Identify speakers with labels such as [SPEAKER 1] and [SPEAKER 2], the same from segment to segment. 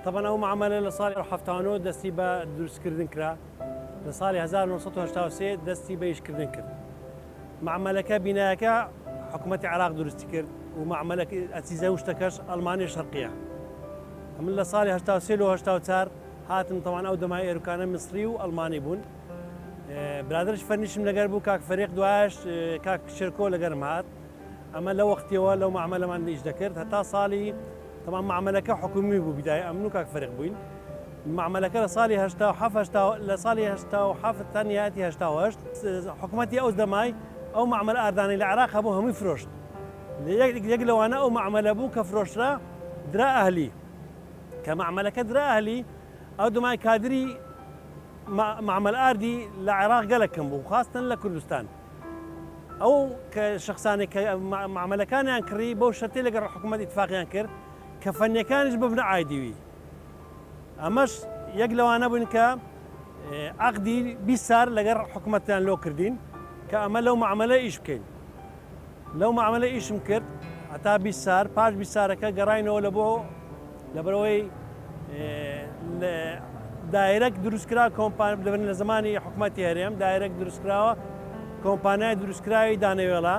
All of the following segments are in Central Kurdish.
[SPEAKER 1] طبعا ئەو معاملە لە ساڵی 1970 دەستی بە دروستکردن کرا لە ساڵی 1970 دەستی بە ئیشکردن کرد. معاملەکە بینایەکە حکوومەتی عێراق دروستی کرد و معاملەکە ئەتیزە و شتەکەش ئەڵمانی شەرقیە. من لە ساڵی 1970 و 1970 هاتم تەوان ئەو دەمای ئێروکانە میسری و ئەڵمانی بوون. برادرش فەرنیشم لەگەر بوو کاک فەریق دوایش کاک شێرکۆ لەگەرم هات. ئەمە لە وەختیەوە لەو معاملەمان ئیش دەکرد هەتا ساڵی تەمان معاملەکە حکومی بوو بیدای ئەمن و کاک فەریق بووین. معاملەکە لە ساڵی 1970 لە ساڵی 1970 تا نیهاتی 1970 حکوومەتی ئەو دەمای ئەو معاملە ئاردانی لە عێراق هەبوو هەمووی فرۆشت. یەک لەوانە ئەو معاملە بوو کە فرۆشرا درا ئەهلی کە معاملەکە درا ئەهلی ئەو دەمای کادری معامل ئاردی لە عێراق گەلێکم بوو خاستن لە کوردستان. ئەو کە شخصانێک کە معاملەکانیان کڕی بەو شەرتەی لەگەڵ حکوومەت ئیتفاقیان کرد کە فەنیەکانیش ببنە ئایدیوی. ئەمەش یەک لەوانە بوون کە عەقدی 20 سال لەگەڵ حکوومەتیان لۆ کردین کە ئەمە لەو معاملە ئیش بکەین. لەو معاملە ئیشم کرد هەتا 20 سال پاش 20 سالەکە گەڕاینەوە لەبەرەوەی دایرەک دروستکرا کۆمپانیا لە زمانی حکوومەتی هەرێم دایرەک دروستکراوە کۆمپانیای دروستکراوی دانەوێڵە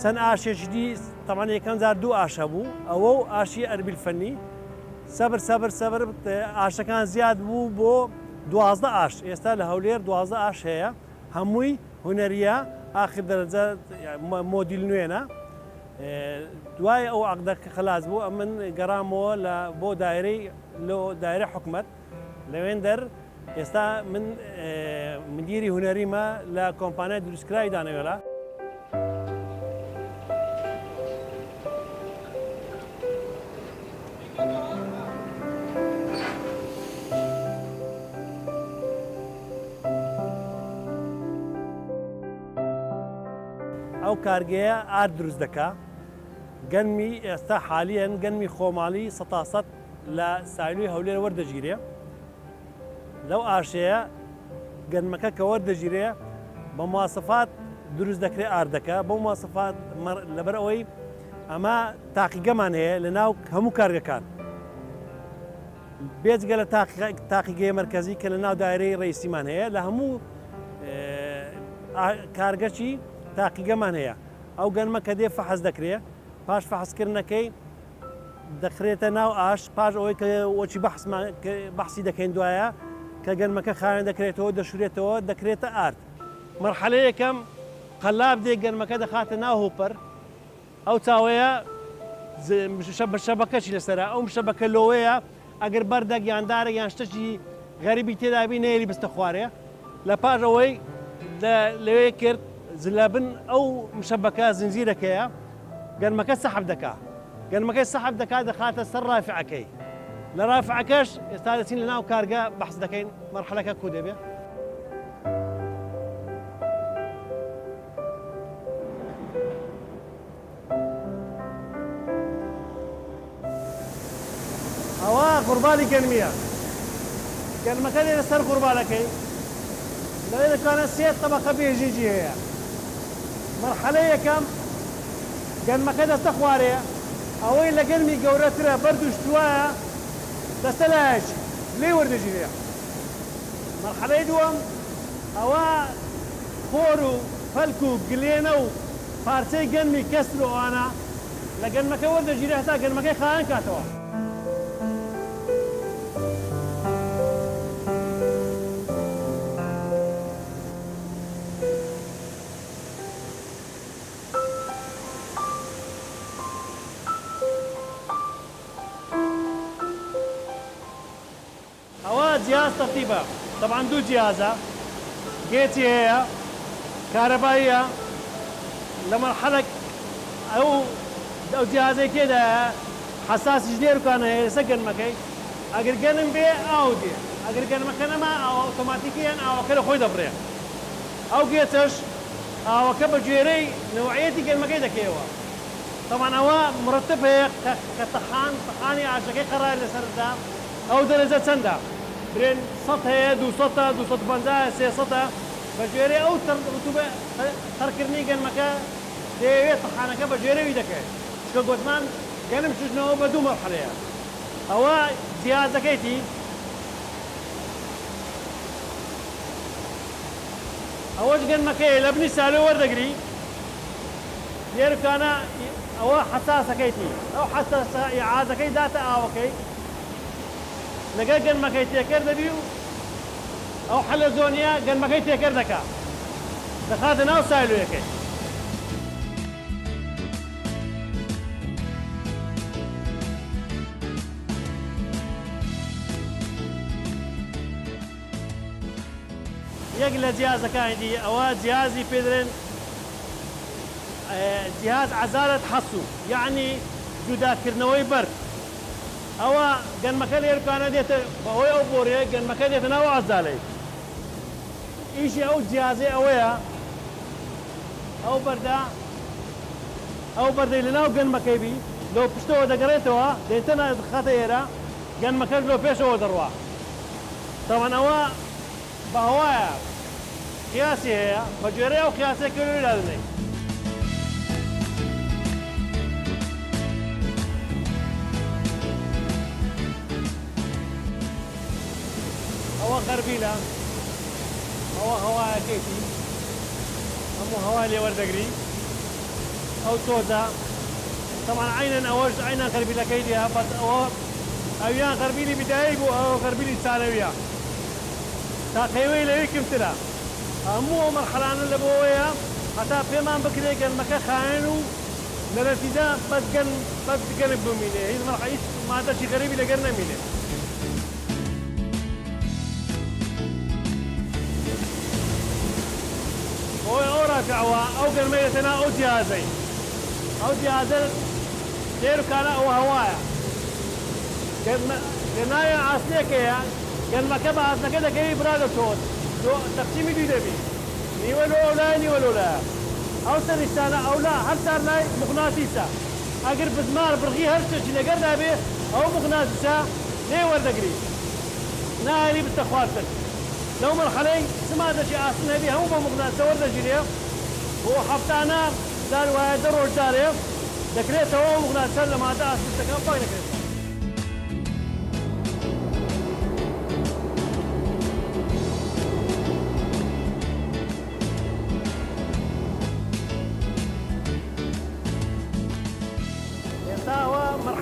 [SPEAKER 1] چەند ئاشێکی دی تەمان یەکەم جار 2 ئاشە بوو ئەوە و ئاشی ئەربیل فەنی سەبر ئاشەکان زیاد بوو بۆ 12 ئاش ئێستا لە هەولێر 12 ئاش هەیە هەمووی هونەریە ئاخر دەرەجە مۆدیل نوێنە. دوای ئەو عەقدەکە خلاص بوو ئەمن گەڕامەوە بۆ دایرەی حکوومەت لەوێن دەر ئێستا من مدیری هونەریمە لە کۆمپانیای دروستکراوی دانەوێڵە. ئەو کارگەیە ئارد دروست دەکا گەنمی ئێستا حالیەن گەنمی خۆماڵی 100% لە ساحیلووی هەولێر وەردەگیرێ. لەو ئاشەیە گەنمەکە کە وەردەگیرێ بە مواصفات دروست دەکرێت ئاردەکە بەو مواصفات لەبەر ئەوەی ئەمە تاقیگەمان هەیە لە ناو هەموو کارگەکان بێجگە لە تاقیگەی مرکزی کە لە ناو دایرەی ڕئیسیمان هەیە لە هەموو کارگەچی تاقیگەمان هەیە. ئەو گەنمە کە دێ فەحەز دەکرێت پاش فەحەزکردنەکەی دەخرێتە ناو ئاش پاش ئەوەی کە وەچی بەحسی دەکەین دوایە کە گەنمەکە خاوێن دەکرێتەوە دەشورێتەوە دەکرێتە ئارد. مەرحەلەیە یەکەم قەلاب دێ گەنمەکە دەخاتە ناو هۆپەر ئەو چاوەیە شەبەکەشی لەسەرە ئەو شەبەکە لۆوەیە ئەگەر بەردەک یاندارە یان شتێکی غەریبی تێدابی نێری بستە خوارێ لە پاش ئەوەی لەوێ کرد زلابن ئەو شەبەکە زنجیرەکەیە گەنمەکە سەحب دەکا گەنمەکەی سەحب دەکات دەخاتە سەر ڕافعەکەی لە ڕافعەکەش ئێستا دەچین لە ناو کارگە بەحس دەکەین مەرحەلەکە کو دەبێ. ئەوە قوربانی گەنمیە گەنمەکە لێ لەسەر قوربانەکەی لەوێ دەکوانە 3 طەبەقە بێژیجی هەیە. مەرحەلەی یەکەم گەنمەکە دەستە خوارەیە ئەوەی لە گەنمی گەورەترە بەردوشتوایە دەستە لایەکی لێ وەردەگیرێ. مەرحەلەی دووەم ئەوە خۆر و فەلک و گلێنە و پارچەی گەنمی کەسر و ئەوانە لە گەنمەکە وەردەگیرێ هەتا گەنمەکەی خاوێن کاتەوە. جهاز ترتيبه طبعا 2 جهازه جيتي هي كهربائيه لمرحله او جهازي كده حساس جدير كان يسجل مكي اگر جنم بي اودي اگر جنم مكان ما اوتوماتيكيا او كده خوي دبري او جيتش او كبجيري نوعيتي جن مكي دكيوا طبعا هو مرتب هيك طحاني عشان قرار لسردا او درجه سندا برين 100 هەیە 200 250 300 بەجێرەی ئەو تەرکردنی گەنمەکە دەیەوێت تەحانەکە بەجێرەوی دەکەێت چکە گوتمان گەنم چژنەوە بە 2 مەرحەلەیە ئەوە جیازەکەیتی ئەوەش گەنمەکەی لە بنی سالۆ وەردەگری لێرکانە ئەوە حساسەکەیتی ئەو حساسە ئیعازەکەی داتە ئاوەکەی لەگەر گەنمەکەی تێکرد دەبی و ئەو حەلەزۆنیە گەنمەکەی تێکرد دەکا دەخاتە ناو سایلۆیەکەی یەک لە جیازەکانی ئەوە جیازی پێدرێن جهاز عزالة حصو يعني جوداکردنەوەی بەر ئەوە گەنمەکە لێرکانە دێتە بەهۆی ئەو بۆرێ گەنمەکە دێتە ناو عەزالەی ئیشی ئەو جیازێ ئەوەیە ئەو بەردەی لەناو گەنمەکەی بی لۆ پشتەوە دەگەڕێتەوە دێتە خاتە ئێرە گەنمەکە لۆ پێشەوە دەڕوا تەوان ئەوە بەهەوایە قیاسی هەیە بە گوێرەی ئەو قیاسەی کردووی لادنەی ئەوە غەربیلە ئەوە هەوایەکەیتی هەموو هەوای لێ وەردەگری ئەو تۆزە طبعا عینەن ئەوەش عینەن غەربیلەکەی دیە بەس ئەوە ئەویان غەربیلی بدایی بوو ئەوە غەربیلی سالەویە تاقەیەوەی لەوەی کەمترە هەموو ئەو مەرحەلانە لە بۆیە هەتا پێمان بکرێ گەنمەکە خاوێن و لە نەتیجە بەس گەنم بمینێ هیچ مادەشی غەریبی لەگەر نەمینێ ئەو ڕاکەوە ئەو گەرمەیەتەنا ئەو جیازەی ئەو جیازە لێرکانە ئەوە هەوایە گەنایە ئاسنێکەیە گەنمەکە بە ئاسنەکە دەکەوی برا لە تۆت تەقسیمی دوی دەبی نیوە لۆ ئەولایە نیوە لۆلایە ئەو سەریستانە ئەولا هەر سار لای مغناتیسە ئەگەر بزمار بڕغی هەر شتێکی لەگەردا بێ ئەو مغناتیسە لێ وەردەگری نایلی بتە خواردن لەو مەرحەلەی سمادەشی ئاسن هەبی هەموو بە مغناتیسە وەردەگیرێ بۆ هەفتانە زار وایە دە ڕۆژدارێ دەکرێتەوە مغناتیسە لە مادە ئاسنەکە پاک دەکرێت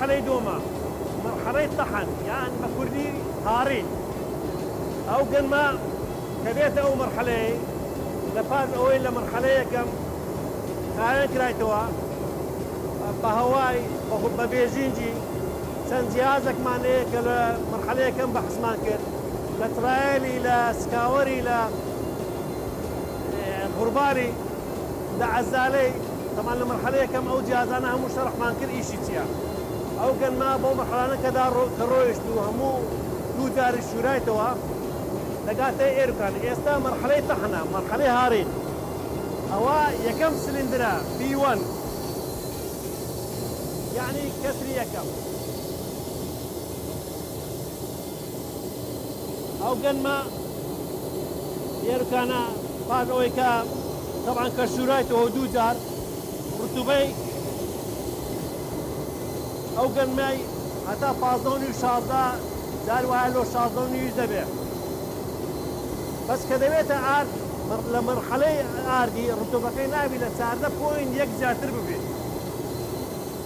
[SPEAKER 1] مرحلة دوما مرحلة طحن يعني بكردي هارين أو قن ما كبيت أو مرحلة لفاز أوين لمرحلة كم خاين كرايتوا بهواي ببيجينجي سن جهازك معناه كلا مرحلة كم بحث مانكر لترايلي لسكاوري ل غربالي لعزالي طبعا المرحلة كم أو جهازنا هم شرح مانكر إيشي تيا أو كان ما بو مرحلة كذا كرويش دو همو دو دار الشوراي توا لقاته إيركان إستا مرحلة طحنة مرحلة هارين أوا يكم سلندرة بي 1 يعني كسر يكم أو كان ما إيركانا بعد أويكا طبعا كشوراي تو دو دار رتوبي أو قن ماي حتى فازوني وشازدا دار وهلو شازوني يزبع بس كدبيت عار لمرحلة عاردي رتوبتين نابي لساردا بوين يكزاتر ببي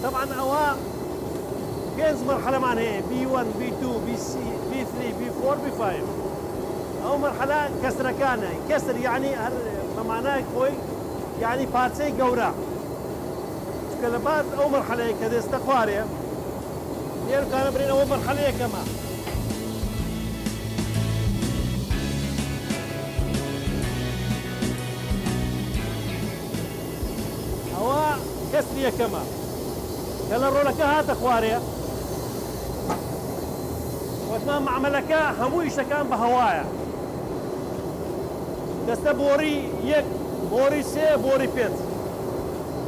[SPEAKER 1] طبعا أوا بينز مرحلة معنا هي بي 1 بي 2 بي سي بي 3 بي 4 بي 5 أو مرحلة كسر كان كسر يعني معناه كوي يعني بارتي جورا كلبات أو مرحلة كذا استقوارية ير كان برين أول مرحلة كما أو كسرية كما كلا رولك هات أخوارية وتمام عملك هموي شكان بهوايا دست بوري يك بوري سي بوري بيت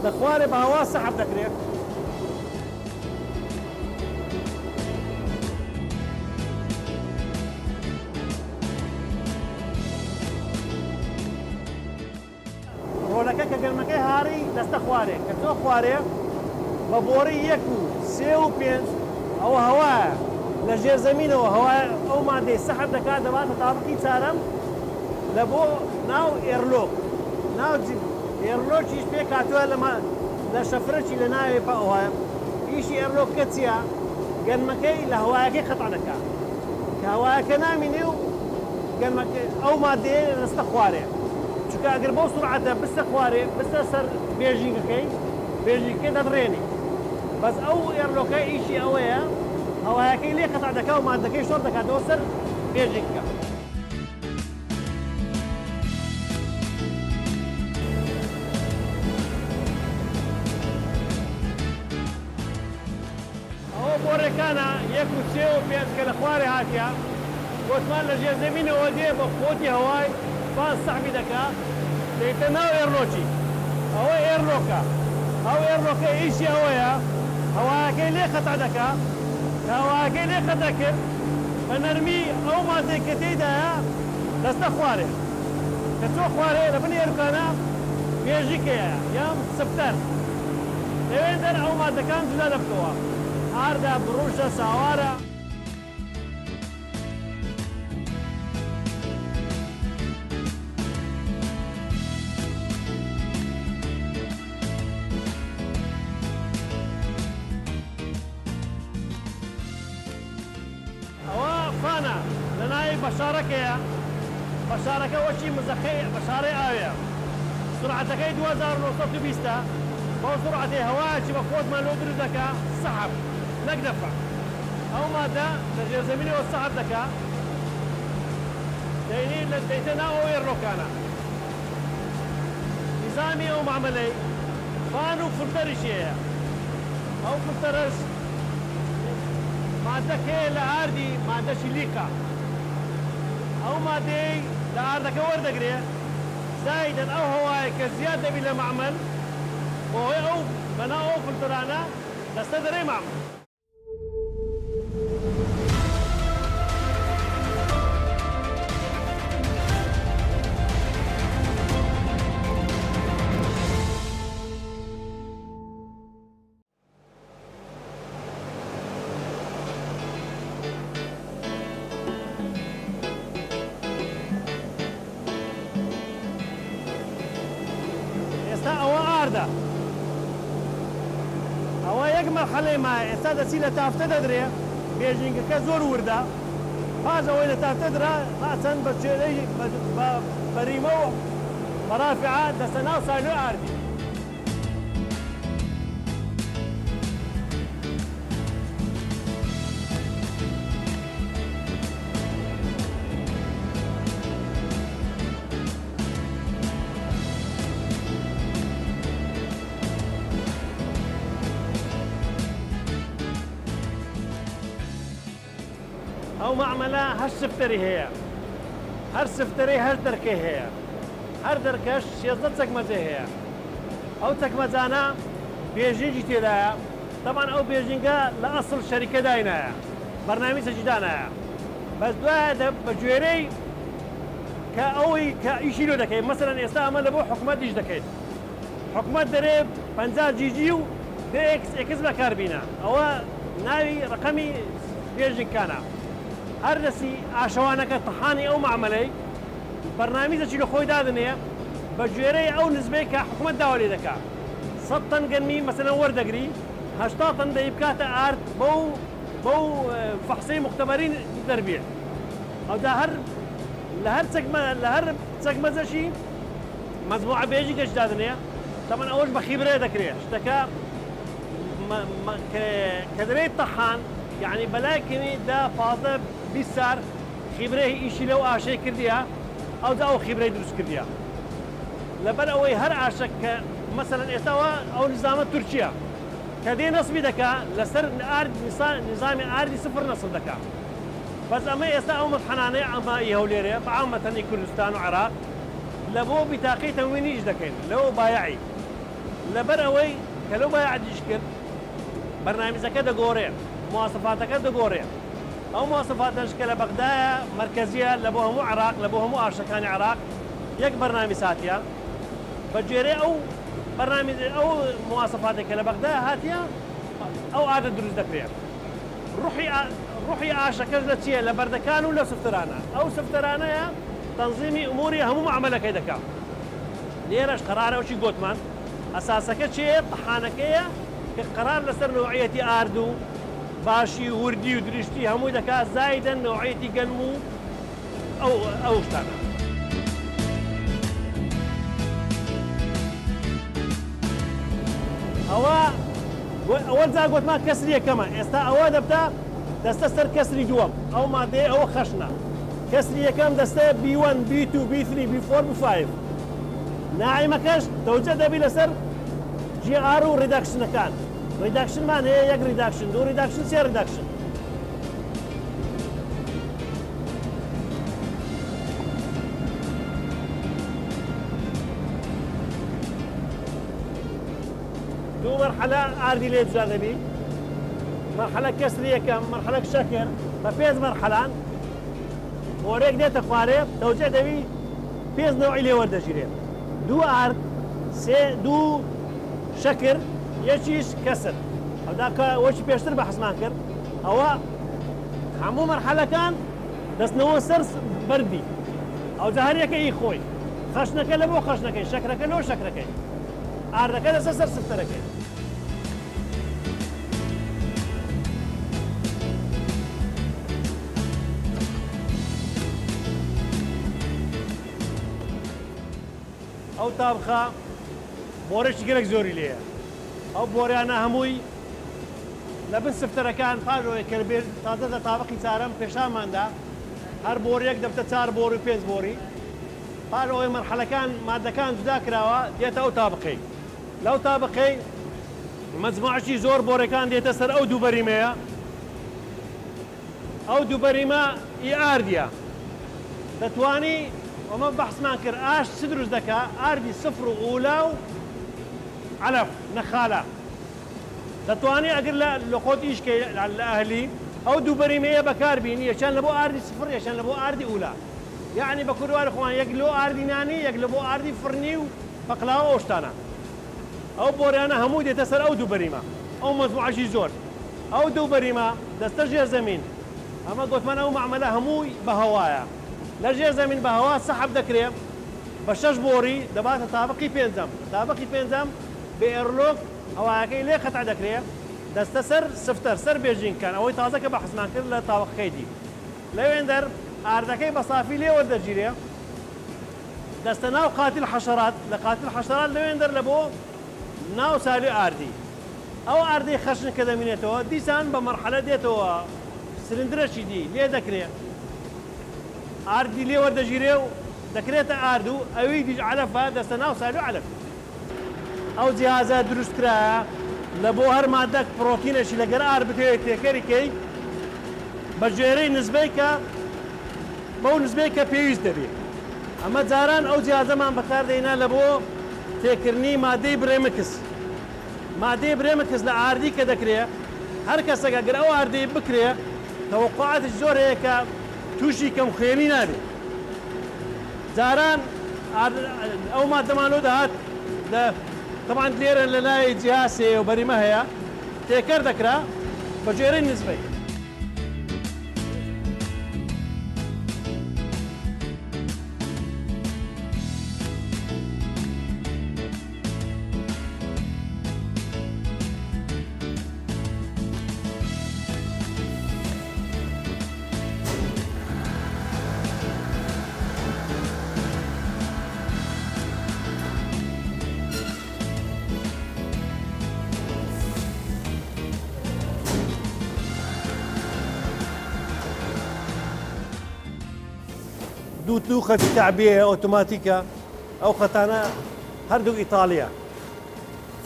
[SPEAKER 1] دخواري بهوا سحب دكريك رولكا كجلمكي هاري دست خواري كتو خواري ببوري يكو سيو بينز او هوا لەژێر زەمینەوە هەوای ئەو مادەی سەحب دەکات دەباتە تاقی چارەم لە بۆ ناو ئێرلۆک ناو ئێرلۆکیش پێ کاتووە لە شەفرەکی لە ناوێ ئەوە ئیشی ئێرلۆک کە چییە گەرمەکەی لە هەوایەکەی قەتع دەکات کە هەوایەکە نامینێ و ئەو مادەیە ڕستە خوارێ چونکە ئەگەر بۆ سورعەتە بستە خوارێ بستە سەر بێژینگەکەی بێژینگەکەی دەدڕێنی بەس ئەو ئێرلۆکە ئیشی ئەوەیە هەوایەکەی لێ قەتع دەکات و مادەکەی شۆڕ دەکاتەوە سەر بێژینگەکە ئەوە بۆ ڕێکانە یەک و سێ و پێنج کە لە خوارێ هاتیە گۆتمان لە ژێر زەمینەوە دێ بە خۆتی هەوای فاز سەحبی دەکات دەیتە ناو ئێرلۆکی ئەوە ئێرلۆکە ئەو ئێرلۆکە ئیشی ئەوەیە هەوایەکەی لێ قەتع دەکات کە هەوایەکەی لێ قەتع کرد بە نەرمی ئەو مادەی کە تێدایە دەستە خوارێ کە چۆ خوارێ لە بن ئێرکانە بێژیکەیە یان سبتەر دەوێت دەر ئەو مادەکان جودا دەبکەوە ئاردا بڕوشە ساوارە فانا لناي بشارك يا بشارك وشي مزخي بشاري آوية سرعتك 2920 بو سرعة هواء شي بفوت ما لو درزك سحب لك دفع او ماذا لغير زميني والسحب دكا دينين لديتنا او يروكانا نظامي او معملي فانو فلتري شيء او فلترش مادة كي لعاردي مادة شليكا أو مادة لعاردك وردقري زايدا أو هواي كزيادة بلا معمل وهو أو بنا أو فلترانا تستدري معمل ئەوە یەک مەرحەلەی مایە ئێستا دەچی لە تافتە دەدرێ بێژینگەکە زۆر وردە پاش ئەوەی لە تافتە درا ڕاچەند بە جێرەی بەریمە و بەرافعە دەستە ناو سایلۆی ئاردی أو معملة هر سفتري هي هر سفتري هر دركة هي هر دركش يزداد تكمزة هي أو تكمزانا بيجينجي تيدا طبعا أو بيجينجا لأصل شركة داينا برنامج جدانا بس ده بجوري كأوي كإشيلو دكين مثلا يستعمل لبو حكومة ديش دكين حكومة دريب بنزال جيجيو دي إكس بكاربينا أو ناوي رقمي بيجين كانا هەردەسی ئاشەوانەکە تەحانی ئەو معمەلەی بەرنامجێکی لە خۆی دادنێ بە گوێرەی ئەو نزبەی کە حکوومەت داوا لێ دەکات 100 تەن گەنمی مەسەلەن وەردەگری 80 تەن دەی بکاتە ئارد بەو فەحسەی مختبەرین دەربێت ئەودا لە هەر چەکمەزەشی مەزموعە بێژی گەشت دادنێ تەمەن ئەوەش بە خیبرێ دەکرێت شتەکە کە دەرێت تەحان يعني بلاكني دا فاضل بيسار خبره إيشي لو عاشي كرديا أو دا أو خبره دروس كرديا لبن أوي هر عاشك مثلا إتوا أو نظام تركيا كدي نصبي دكا لسر أرض نظام أرض صفر نصب دكا بس أما إستا أو مطحنانة أما يهوليريا عامة كردستان وعراق لبو بتاقي تموينيش دكين لو بايعي لبن أوي كلو بايع ديشكر برنامج كده جورين مواصفاتك دقوري او مواصفاتش كلا بغداد مركزيه لبوها مو عراق لبوها مو ارشكاني عراق يك برنامج ساتيا بجيري او برنامج او مواصفاتك كلا بغداد هاتيا او عدد دروس دكريا ڕوحی ئاشەکەش لە چییە لە بەردەکان و لە سفترانە ئەو سفترانەیە تەنزیمی ئوموری هەموو معاملەکەی دەکات لێرەش قەرارەوەی گوتمان ئەساسەکە چێە تەحانەکەیە کە قەرار لەسەر نوعەتی ئارد و باشی وردی و دروشتی هەمووی دەکات زایدەن نوعەتی گەنم و ئەو شتانە ئەوە جا گوتمان کەسری یەکەمە ئێستا ئەوە دەبتا دەستە سەر کەسری دووەم ئەو مادەیە ئەوە خەشنە کەسری یەکەم دەستە B1 B2 B3 B4 B5 ناعیمەکەش دەوجە دەبی لەسەر GR و ریداکشنەکان ریداکشنمان هەیە یەک ریداکشن دوو ریداکشن سێ ریداکشن دوو مەرحەلە ئاردی لێ جوان دەبی مەرحەلە کەسری یەکەم مەرحەلە شەکر بە پێنج مەرحەلان بۆرێک دێتە خوارێ دەوجێ دەبی پێنج نەوعی لێ وەردەگیرێ دوو ئارد سێ دوو شەکر یەکیش کەسر ئەودا کە وەکی پێشتر بەحسمان کرد ئەوە هەموو مەرحەلەکان دەستنەوە سەر بەردی ئەوجا هەر یەکەی خۆی خەشنەکە لە بۆ خەشنەکەی شەکرەکە لەوە شەکرەکەی ئاردەکە لەسەر سەر سفتەرەکەی ئەو تابخە بۆرەی گەلێک زۆری لێیە ئەو بۆریانە هەمووی لە بن سفتەرەکان پاژەوەی کەربێت تازە لە تابقی چارەم پێشاماندا هەر بۆریەک دەبتە 4 بۆری و 5 بۆری پاژەوەی مەرحەلەکان مادەکان جودا کراوە دێتە ئەو تابقەی لەو تابقەی مەجموعەی زۆر بۆرەکان دێتە سەر ئەو دوو بەریمەیە ئەو دوو بەریمە ئی ئاردیە دەتوانی ئەمە بەحسمان کرد ئاش چ دروست دەکات ئاردی سفر و ئولا و علف نەخالە دەتوانی ئەگەر لە خۆت ئیشکەی لە ئەهلی ئەو دوو بەریمەیە بەکاربینی یەکیان لە بۆ ئاردی سفر یەکیان لە بۆ ئاردی ئولا یعنی بە کوردواری خۆیان یەک لۆ ئاردی نانی یەک لە بۆ ئاردی فڕنی و بەقلاوە ئەو شتانە ئەو بۆریانە هەموو دێتە سەر ئەو دوو بەریمە ئەو مەجموعەی زۆر ئەو دوو بەریمە دەستە ژێر زەمین ئەمە گوتمان ئەو معاملە هەمووی بە هەوایە لە ژێر زەمین بە هەوا سەحب دەکرێت بە 6 بۆری دەباتە تابقی پێنجەم تابقی پێنجەم بە ئێرلۆک هەوایەکەی لێ قەتع دەکرێت دەستە سەر سفتەر سەر بێژینکان ئەوەی تازە کە بەحسمان کرد لە تاوەقەکەی دی لەوێن دەر ئاردەکەی بە سافی لێ وەردەگیرێ دەستە ناو قاتیل حەشەرات لە قاتیل حەشەرات لەوێن دەر لە بۆ ناو سالی ئاردی ئەو ئاردەی خەشن کە دەمینێتەوە دیسان بە مەرحەلە دێتەوە سلندرەشی دی لێ دەکرێت ئاردی لێ وەردەگیرێ و دەکرێتە ئارد و ئەوەی دیش علەفە دەستە ناو سالی و علەف ئەو جیهازە دروست کرایە لە بۆ هەر مادەک پرۆتینێکی لەگەر ئار بکەوێت تێکەریکەی بە ژێرەی نزبەی کە بەو نزبەی کە پێویست دەبێت ئەمە جاران ئەو جیهازەمان بەکاردێنا لە بۆ تێکردنی مادەی برێمکس مادەی برێمکس لە ئاردی کە دەکرێت هەر کەسێک ئەگەر ئەو ئاردەی بکرێت تەوەقعاتش زۆر هەیە کە تووشی کەم خوێنی نابێت جاران ئەو مادەمانەوە دەهات طبعا لێرە لە لای جیهاسێ و بەریمە هەیە تێکەر دەکرا بە ژێرەی نزبەی دوو خەتی تعبیە ئۆتۆماتیکە ئەو خەتانە هەردوو ئیتالیا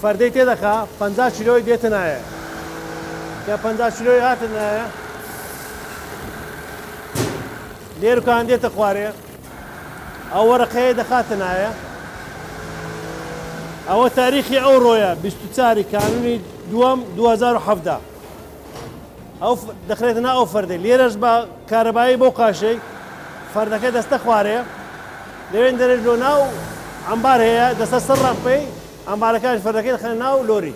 [SPEAKER 1] فەردەی تێدەخا 50 کیلۆی دێتە نایە کە 50 کیلۆی هاتە نایە لێرکان دێتە خوارێ ئەو وەرەقەیە دەخاتە نایە ئەوە تاریخی ئەو ڕۆیە 24 کانونی دووەم 2017 ئەو دەخرێتە ئەو فەردەی لێرەش بە کارەبایی بۆ قاشەی فەردەکە دەستە خوارێ لەوێن دەرێت لۆ ناو ئەمبار هەیە دەستە سەر ڕەمپەی ئەمبارەکان فەردەکەی دەخەنە ناو لۆری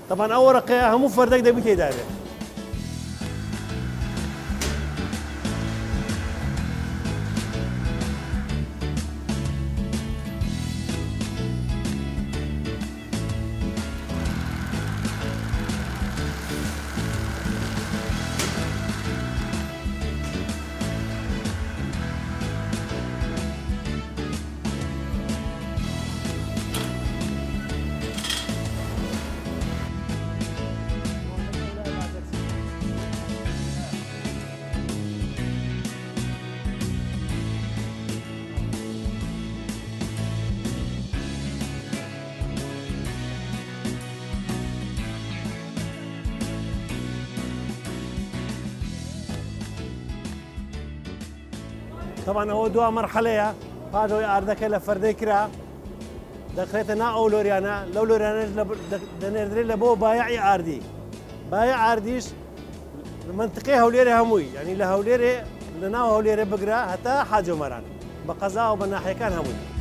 [SPEAKER 1] طبعاً ئەو وەرەقەیە هەموو فەردەک دەبی تێدا بێت طبعا هو دوا مرحلة هذا أردك لفردي كرا دخلتنا أو لوريانا لو لوريانا دنير لبو بايع أردي بايع أرديش منطقي هوليري هموي يعني لهوليري لنا هوليري بقرا حتى حاجة مران بقضاء وبناحية كان هموي